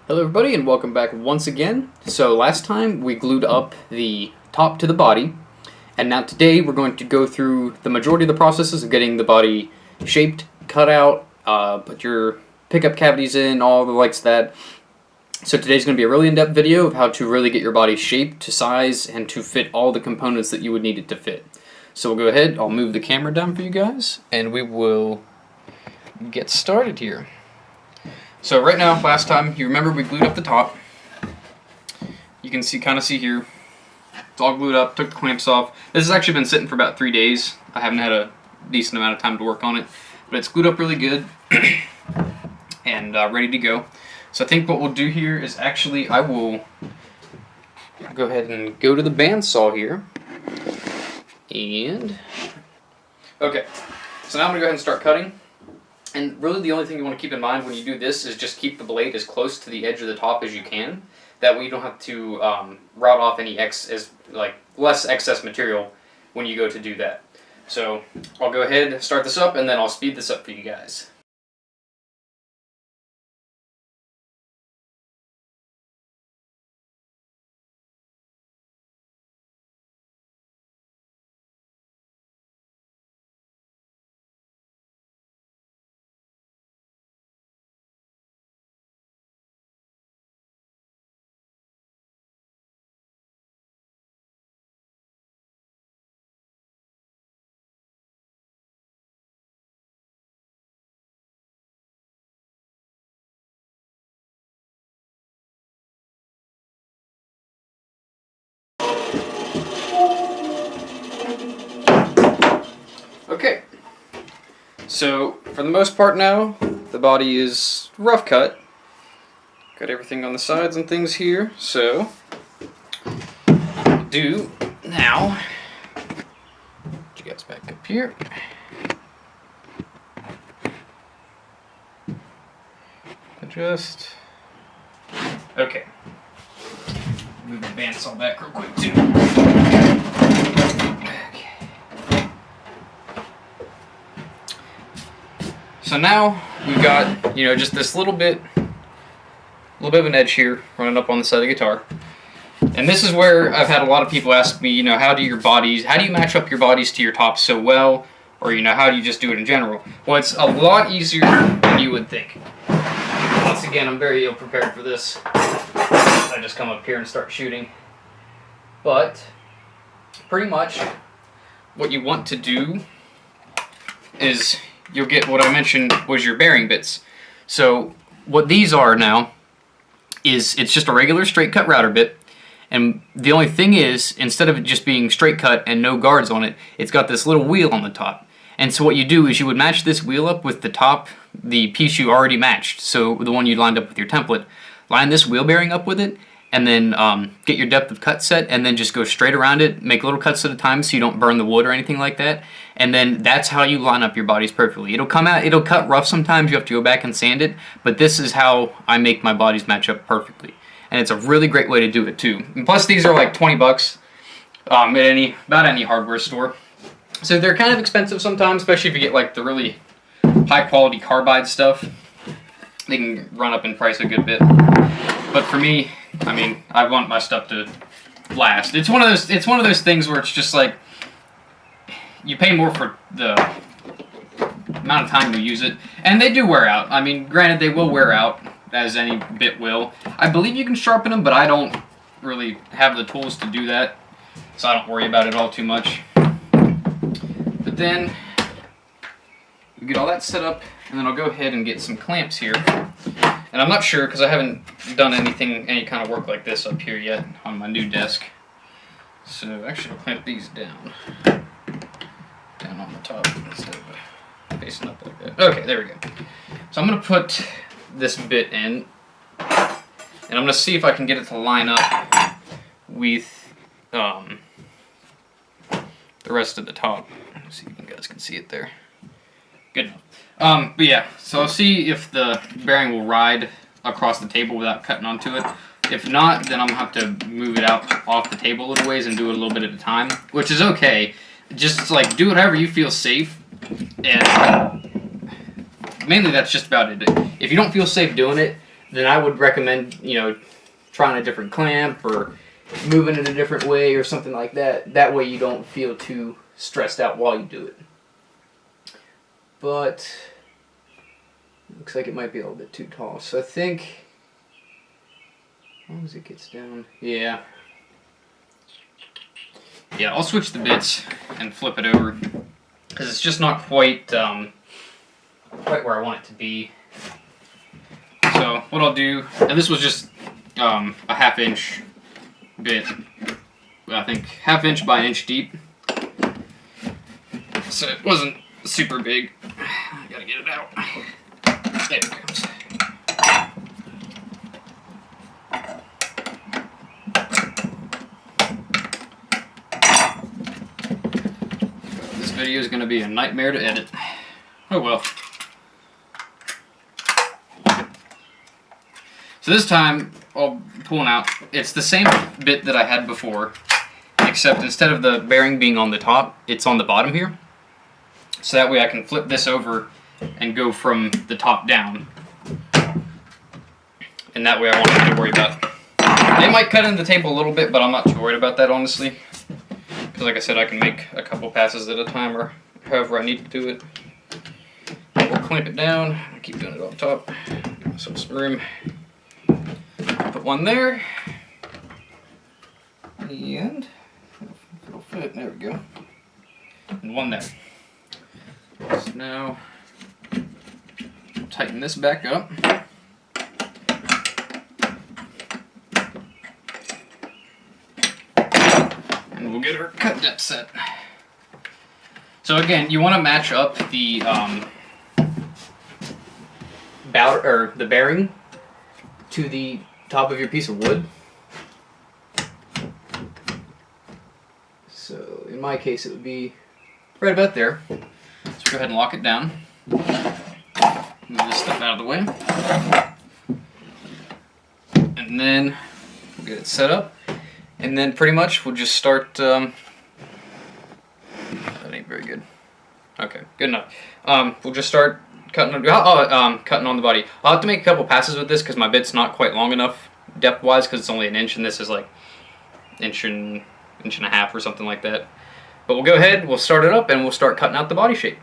Hello everybody and welcome back once again. So last time we glued up the top to the body, and now today we're going to go through the majority of the processes of getting the body shaped, cut out, put your pickup cavities in, all the likes of that. So today's going to be a really in-depth video of how to really get your body shaped to size and to fit all the components that you would need it to fit. So we'll go ahead, I'll move the camera down for you guys, and we will get started here. So right now, last time, you remember we glued up the top. You can kind of see here, it's all glued up, took the clamps off. This has actually been sitting for about 3 days. I haven't had a decent amount of time to work on it, but it's glued up really good and ready to go. So I think what we'll do here is actually, I will go ahead and go to the bandsaw here. And, okay, so now I'm going to go ahead and start cutting. And really the only thing you want to keep in mind when you do this is just keep the blade as close to the edge of the top as you can. That way you don't have to route off any less excess material when you go to do that. So I'll go ahead and start this up and then I'll speed this up for you guys. Okay, so for the most part now, the body is rough cut. Got everything on the sides and things here, so do now, get you guys back up here. Adjust. Okay. Move the bandsaw back real quick too. So now we've got, just this little bit of an edge here running up on the side of the guitar. And this is where I've had a lot of people ask me, how do you match up your bodies to your tops so well? Or, how do you just do it in general? Well, it's a lot easier than you would think. Once again, I'm very ill-prepared for this. I just come up here and start shooting. But, pretty much, what you want to do is you'll get what I mentioned was your bearing bits. So what these are now is it's just a regular straight cut router bit, and the only thing is, instead of it just being straight cut and no guards on it, it's got this little wheel on the top. And so what you do is you would match this wheel up with the piece you already matched, so the one you lined up with your template. Line this wheel bearing up with it, and then get your depth of cut set, and then just go straight around it, make little cuts at a time so you don't burn the wood or anything like that. And then that's how you line up your bodies perfectly. It'll cut rough sometimes, you have to go back and sand it, but this is how I make my bodies match up perfectly. And it's a really great way to do it too. And plus these are like 20 bucks at about any hardware store. So they're kind of expensive sometimes, especially if you get like the really high quality carbide stuff. They can run up in price a good bit. But for me, I want my stuff to last. It's one of those things where it's just like you pay more for the amount of time you use it, and they do wear out. Granted, they will wear out, as any bit will. I believe you can sharpen them, but I don't really have the tools to do that, so I don't worry about it all too much. But then you get all that set up, and then I'll go ahead and get some clamps here. And I'm not sure, because I haven't done any kind of work like this up here yet on my new desk. So actually I'll clamp these down on the top instead of facing up like that. Okay, there we go. So I'm going to put this bit in, and I'm going to see if I can get it to line up with the rest of the top. Let's see if you guys can see it there. Good enough. But yeah, so I'll see if the bearing will ride across the table without cutting onto it. If not, then I'm going to have to move it out off the table a little ways and do it a little bit at a time, which is okay. Just like do whatever you feel safe, and mainly that's just about it. If you don't feel safe doing it, then I would recommend, you know, trying a different clamp or moving it a different way or something like that. That way you don't feel too stressed out while you do it. But looks like it might be a little bit too tall. So I think as long as it gets down, yeah, I'll switch the bits and flip it over because it's just not quite where I want it to be. So what I'll do, and this was just a 1/2 inch bit, I think 1/2 inch by 1 inch deep, so it wasn't super big. I gotta get it out. There it comes. This video is gonna be a nightmare to edit. Oh well. So this time, I'll pull it out. It's the same bit that I had before, except instead of the bearing being on the top, it's on the bottom here. So that way I can flip this over and go from the top down. And that way I won't have to worry about it. It might cut into the table a little bit, but I'm not too worried about that, honestly. Because like I said, I can make a couple passes at a time, or however I need to do it. We'll clamp it down. I keep doing it on top. So some room. Put one there, and it'll fit. There we go, and one there. So now tighten this back up, and we'll get our cut depth set. So again, you want to match up the the bearing to the top of your piece of wood. So in my case it would be right about there. So go ahead and lock it down. Move this stuff out of the way. And then we'll get it set up. And then pretty much we'll just start, that ain't very good. Okay, good enough. We'll just start cutting on the body. I'll have to make a couple passes with this because my bit's not quite long enough depth-wise, because it's only 1 inch and this is like inch and a half or something like that. But we'll go ahead, we'll start it up, and we'll start cutting out the body shape.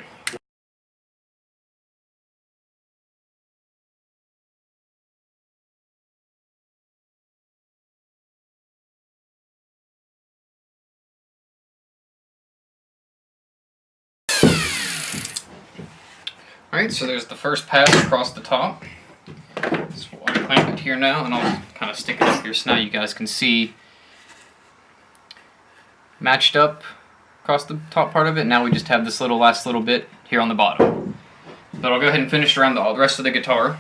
Alright, so there's the first pass across the top. So I'll clamp it here now, and I'll kind of stick it up here so now you guys can see matched up across the top part of it. Now we just have this last little bit here on the bottom. But I'll go ahead and finish around the rest of the guitar.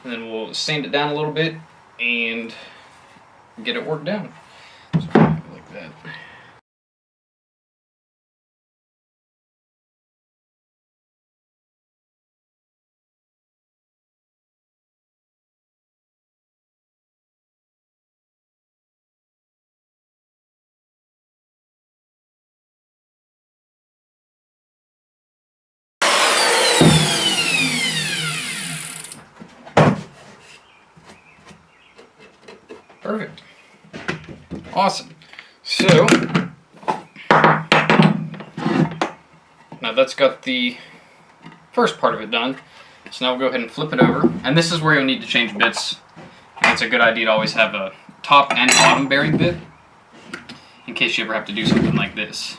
And then we'll sand it down a little bit and get it worked down. So like that. Perfect. Awesome. So, now that's got the first part of it done. So now we'll go ahead and flip it over. And this is where you'll need to change bits. And it's a good idea to always have a top and bottom bearing bit in case you ever have to do something like this.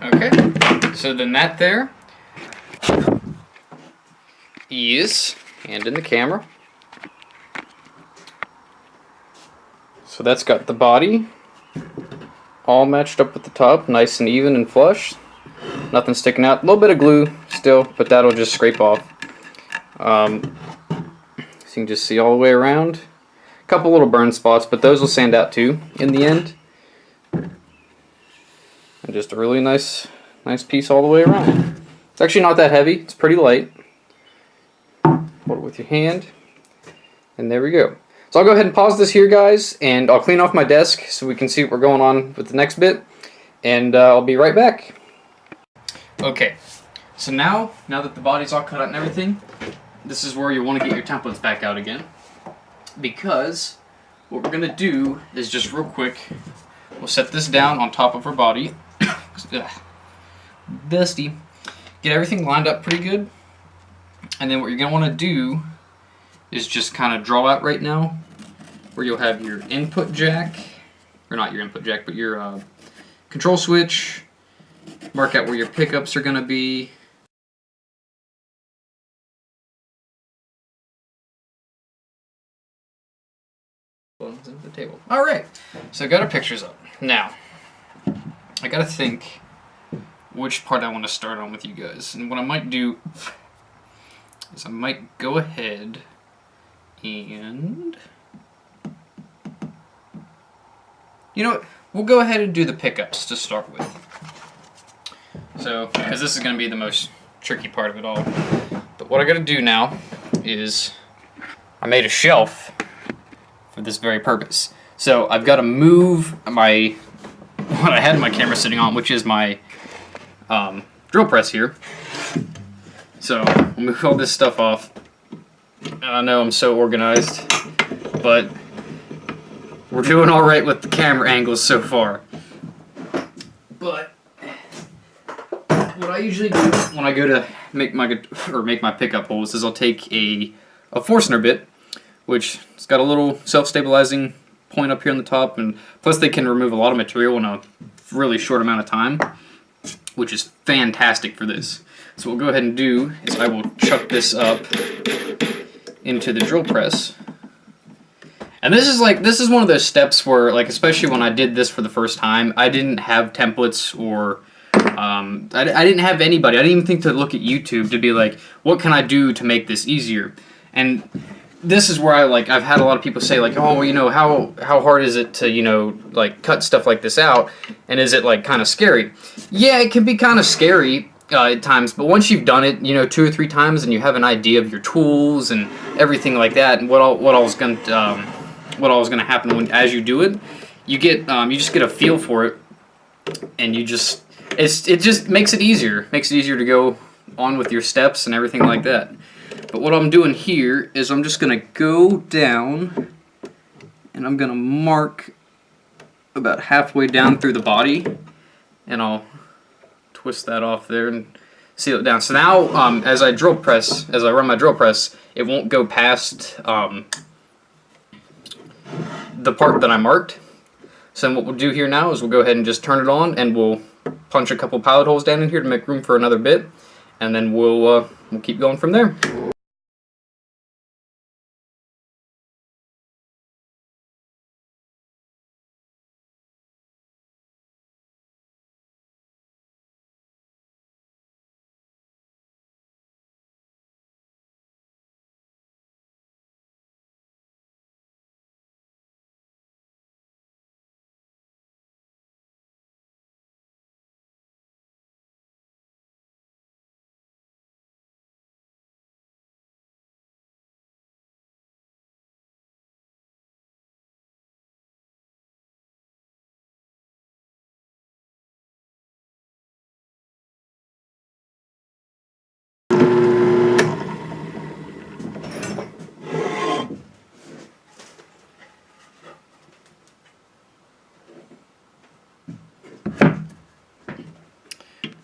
Okay, so then that there is, hand in the camera. So that's got the body all matched up with the top, nice and even and flush. Nothing sticking out. A little bit of glue still, but that'll just scrape off. So you can just see all the way around. couple little burn spots, but those will stand out too in the end. And just a really nice piece all the way around. It's actually not that heavy. It's pretty light. Hold it with your hand. And there we go. So I'll go ahead and pause this here, guys, and I'll clean off my desk so we can see what we're going on with the next bit. And I'll be right back. Okay, so now that the body's all cut out and everything, this is where you want to get your templates back out again. Because what we're going to do is just real quick, we'll set this down on top of our body. Dusty. Get everything lined up pretty good. And then what you're going to want to do is just kind of draw out right now where you'll have your input jack, or not your input jack, but your control switch. Mark out where your pickups are going to be. The table. All right, so I got our pictures up. Now, I got to think which part I want to start on with you guys. And what I might do is I might go ahead and, you know what, we'll go ahead and do the pickups to start with. So, because this is going to be the most tricky part of it all. But what I got to do now is I made a shelf for this very purpose. So I've got to move my, what I had my camera sitting on, which is my drill press here. So I'll move all this stuff off. I know I'm so organized, but we're doing all right with the camera angles so far. But what I usually do when I go to make my pickup holes is I'll take a Forstner bit, which it's got a little self-stabilizing point up here on the top, and plus they can remove a lot of material in a really short amount of time, which is fantastic for this. So what we'll go ahead and do is I will chuck this up into the drill press. And this is one of those steps where, like, especially when I did this for the first time, I didn't have templates or I didn't have anybody. I didn't even think to look at YouTube to be like, what can I do to make this easier? And this is where I've had a lot of people say, like, oh, well, you know, how hard is it to, you know, like, cut stuff like this out, and is it, like, kind of scary? Yeah, it can be kind of scary at times, but once you've done it, you know, 2 or 3 times, and you have an idea of your tools and everything like that, and what all is going to happen as you do it, you just get a feel for it, and it just makes it easier. Makes it easier to go on with your steps and everything like that. But what I'm doing here is I'm just going to go down and I'm going to mark about halfway down through the body, and I'll twist that off there and seal it down. So now as I run my drill press, it won't go past the part that I marked. So what we'll do here now is we'll go ahead and just turn it on, and we'll punch a couple pilot holes down in here to make room for another bit, and then we'll keep going from there.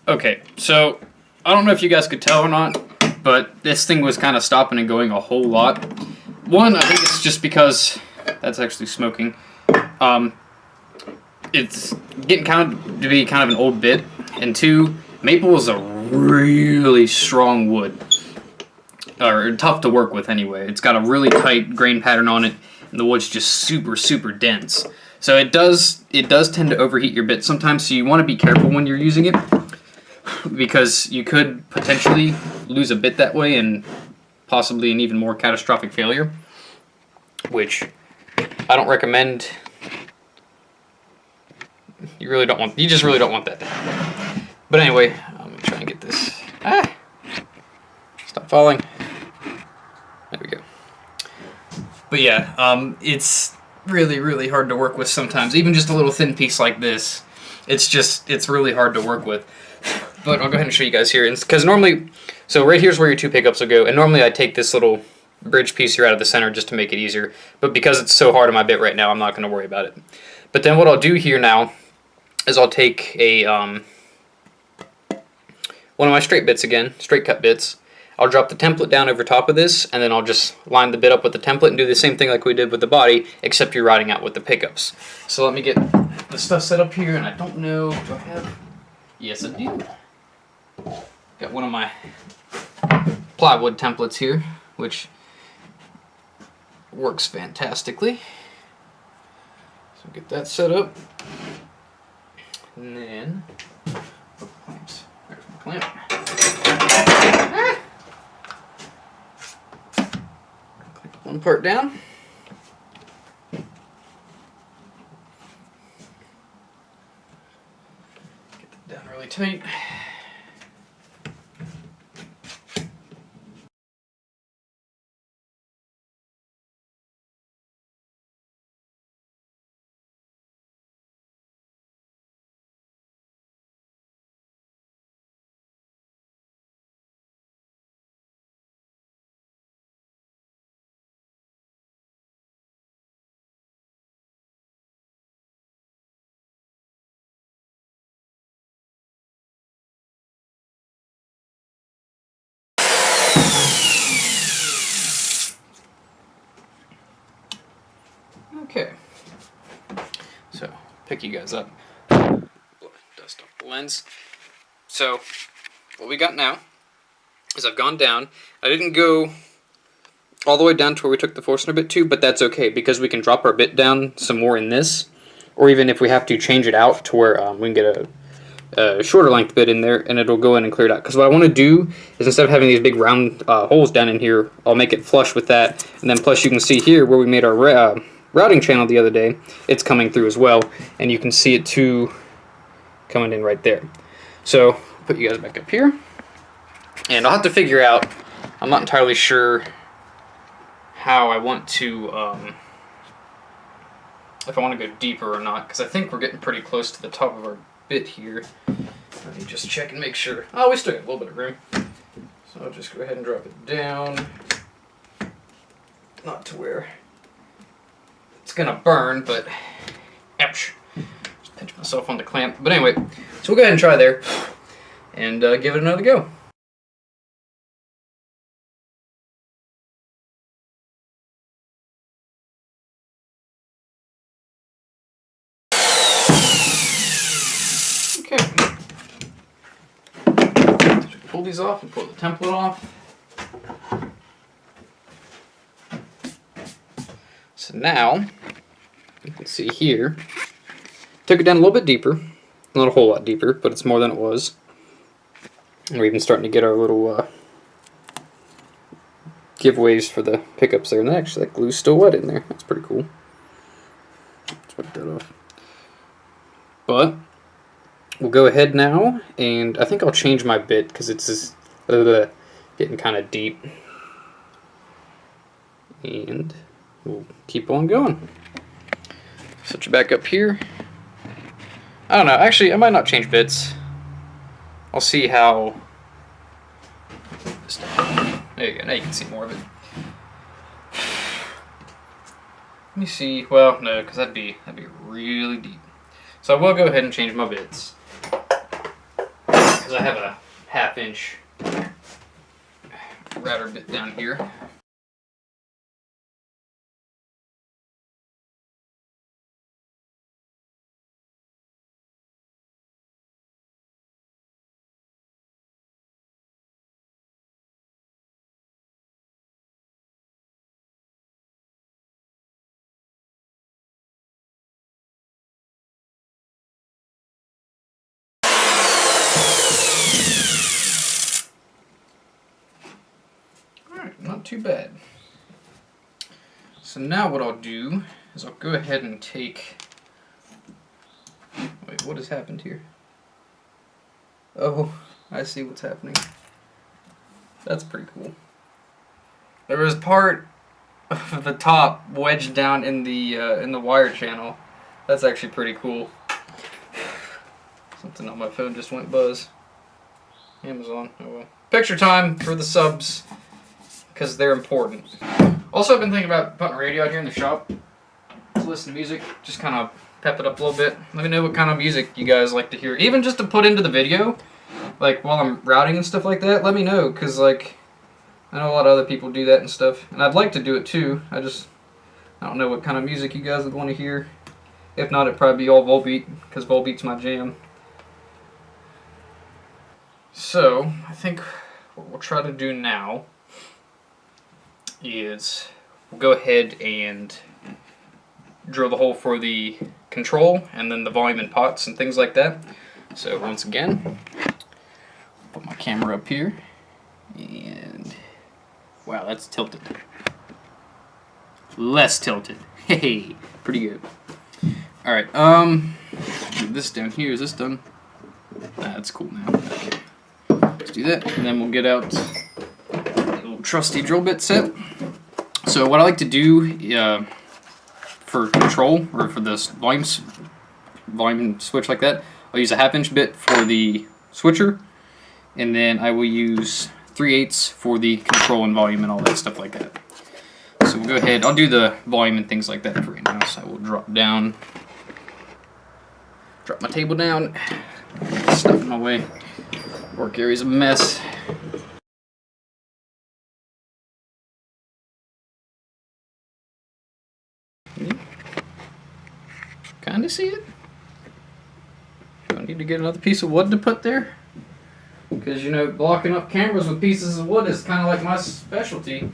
Okay, so I don't know if you guys could tell or not, but this thing was kind of stopping and going a whole lot. One, I think it's just because that's actually smoking. It's getting to be kind of an old bit, and 2, maple is a really strong wood, or tough to work with anyway. It's got a really tight grain pattern on it, and the wood's just super dense. So it does tend to overheat your bit sometimes. So you want to be careful when you're using it, because you could potentially lose a bit that way, and possibly an even more catastrophic failure, which I don't recommend. You really don't want. You just really don't want that to happen. But anyway, I'm gonna try and get this. Stop falling. There we go. But yeah, it's really hard to work with sometimes. Even just a little thin piece like this, it's really hard to work with. But I'll go ahead and show you guys here, because normally, so right here's where your two pickups will go, and normally I take this little bridge piece here out of the center just to make it easier. But because it's so hard on my bit right now, I'm not going to worry about it. But then what I'll do here now is I'll take a one of my straight bits again, straight cut bits. I'll drop the template down over top of this, and then I'll just line the bit up with the template and do the same thing like we did with the body, except you're riding out with the pickups. So let me get the stuff set up here, and I don't know, do I have? Yes, I do. Got one of my plywood templates here, which works fantastically. So get that set up, and then clamps. There's my clamp. Click one part down. Get that down really tight. Okay, so pick you guys up, dust off the lens. So what we got now is I've gone down. I didn't go all the way down to where we took the Forstner bit to, but that's okay because we can drop our bit down some more in this, or even if we have to change it out to where we can get a shorter length bit in there, and it'll go in and clear it out. Because what I want to do is, instead of having these big round holes down in here, I'll make it flush with that, and then plus you can see here where we made our routing channel the other day, it's coming through as well, and you can see it too coming in right there. So put you guys back up here, and I'll have to figure out, I'm not entirely sure how I want to, if I want to go deeper or not, because I think we're getting pretty close to the top of our bit here. Let me just check and make sure. Oh, we still got a little bit of room. So I'll just go ahead and drop it down. Not to where it's gonna burn, but ouch. Just pinch myself on the clamp. But anyway, so we'll go ahead and try there and give it another go. Okay. So pull these off and pull the template off. So now, you can see here, took it down a little bit deeper, not a whole lot deeper, but it's more than it was. And we're even starting to get our little giveaways for the pickups there, and actually that glue's still wet in there. That's pretty cool. Let's wipe that off. But we'll go ahead now, and I think I'll change my bit because it's just getting kind of deep. And we'll keep on going. Set you back up here. I don't know, actually I might not change bits. I'll see how. There you go, now you can see more of it. Let me see, well no, because that'd be really deep. So I will go ahead and change my bits. Because I have a 1/2 inch router bit down here. Alright, not too bad. So now what I'll do is I'll go ahead and take... Wait, what has happened here? Oh, I see what's happening. That's pretty cool. There was part of the top wedged down in the wire channel. That's actually pretty cool. Something on my phone just went buzz. Amazon, oh well. Picture time for the subs, because they're important. Also, I've been thinking about putting a radio out here in the shop to listen to music, just kind of pep it up a little bit. Let me know what kind of music you guys like to hear, even just to put into the video, like while I'm routing and stuff like that. Let me know, because like I know a lot of other people do that and stuff, and I'd like to do it too. I don't know what kind of music you guys would want to hear. If not, it'd probably be all Volbeat, because Volbeat's my jam. So, I think what we'll try to do now is we'll go ahead and drill the hole for the control and then the volume and pots and things like that. So once again, put my camera up here and wow, that's tilted. Less tilted. Hey, pretty good. Alright, move this down here. Is this done? That's cool now. Okay. Let's do that, and then we'll get out the little trusty drill bit set. So what I like to do for control, or for this volume switch like that, I'll use a 1/2" bit for the switcher, and then I will use 3/8 for the control and volume and all that stuff like that. So we'll go ahead, I'll do the volume and things like that for right now, so I will drop my table down, stuff in my way. Work area's a mess. Kind of see it? Do I need to get another piece of wood to put there? Because, you know, blocking up cameras with pieces of wood is kind of like my specialty.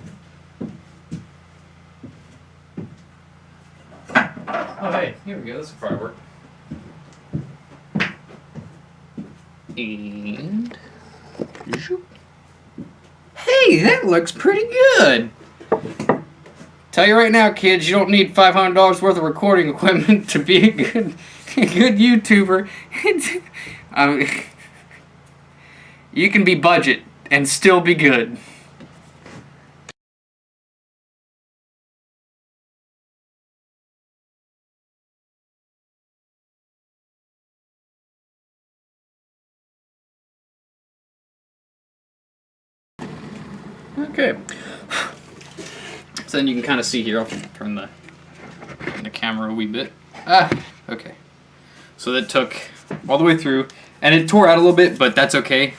Oh, hey, here we go. This will probably work. And hey, that looks pretty good. Tell you right now, kids, you don't need $500 worth of recording equipment to be a good YouTuber. You can be budget and still be good. Okay. So then you can kind of see here, I'll turn the camera a wee bit. Okay. So that took all the way through, and it tore out a little bit, but that's okay.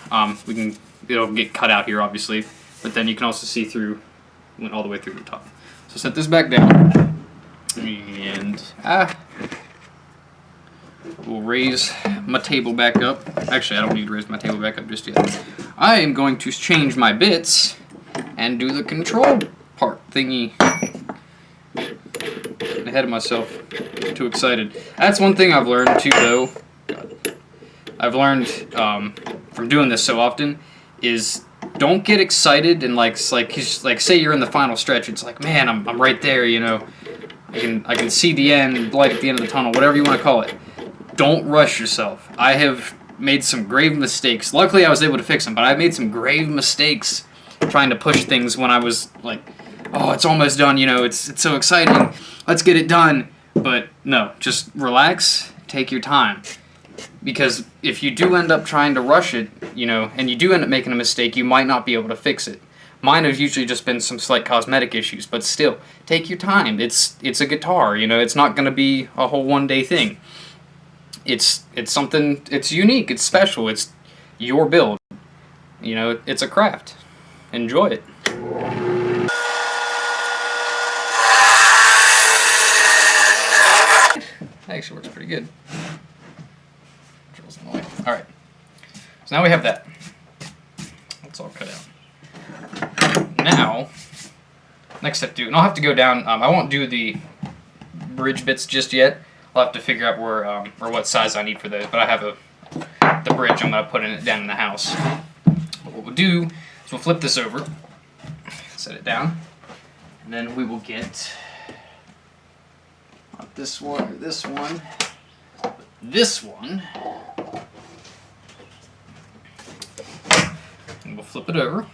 It'll get cut out here, obviously, but then you can also see through, went all the way through the top. So set this back down, and we'll raise my table back up. Actually, I don't need to raise my table back up just yet. I am going to change my bits and do the control part thingy. Getting ahead of myself. Too excited. That's one thing I've learned too, though. I've learned from doing this so often is don't get excited and like say you're in the final stretch. It's like, man, I'm right there. You know, I can see the end, light at the end of the tunnel, whatever you want to call it. Don't rush yourself. I have made some grave mistakes. Luckily, I was able to fix them, but I've made some grave mistakes trying to push things when I was like, oh, it's almost done, you know, it's so exciting, let's get it done. But no, just relax, take your time. Because if you do end up trying to rush it, you know, and you do end up making a mistake, you might not be able to fix it. Mine have usually just been some slight cosmetic issues, but still, take your time. It's a guitar, you know, it's not going to be a whole one-day thing. It's something, it's unique, it's special, it's your build. You know, it's a craft. Enjoy it. Actually works pretty good. Alright. So now we have that. That's all cut out. Now, next step and I'll have to go down, I won't do the bridge bits just yet. I'll have to figure out where, or what size I need for those, but I have the bridge I'm going to put in it down in the house. But what we'll do is we'll flip this over, set it down, and then we will get this one or this one. This one, and we'll flip it over.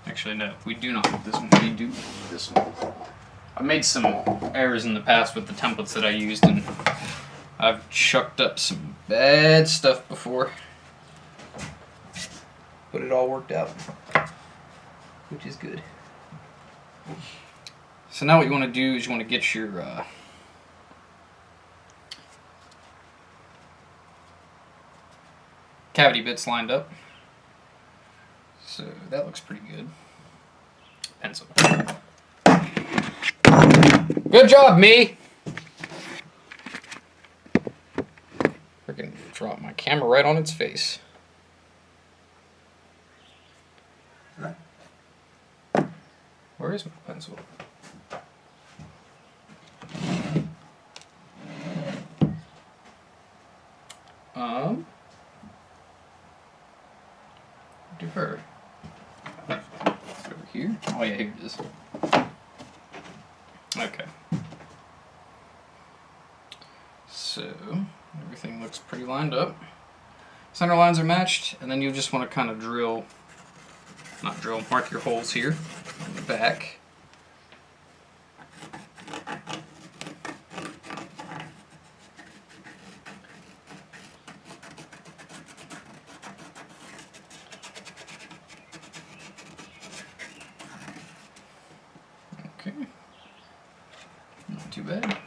Actually, no, we do not want this one. We do want this one. I made some errors in the past with the templates that I used, and I've chucked up some bad stuff before. But it all worked out, which is good. So now what you want to do is you want to get your cavity bits lined up. So that looks pretty good. Pencil. Good job, me! Freaking drop my camera right on its face. Where is my pencil? Do her. Over here? Oh yeah, here it is. Okay. So, everything looks pretty lined up. Center lines are matched, and then you just want to kind of mark your holes here on the back. Okay, not too bad.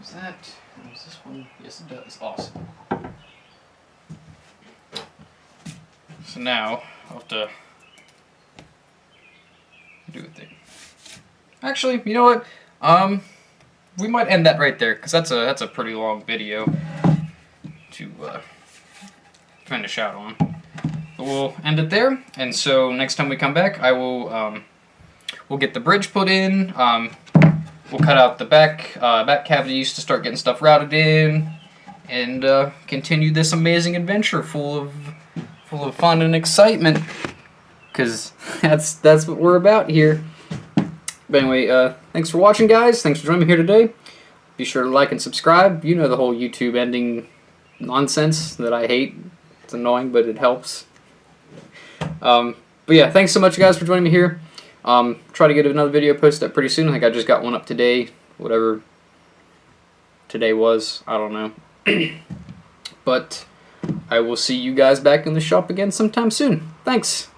Is that? Is this one? Yes, it does. Awesome. So now I'll have to do a thing. Actually, you know what? We might end that right there because that's a pretty long video to finish out on. But we'll end it there, and so next time we come back, I will we'll get the bridge put in. We'll cut out the back cavities to start getting stuff routed in, and continue this amazing adventure full of fun and excitement. Cause that's what we're about here. But anyway, thanks for watching, guys. Thanks for joining me here today. Be sure to like and subscribe. You know the whole YouTube ending nonsense that I hate. It's annoying, but it helps. But yeah, thanks so much, guys, for joining me here. Try to get another video posted up pretty soon. I think I just got one up today, whatever today was. I don't know. But I will see you guys back in the shop again sometime soon. Thanks.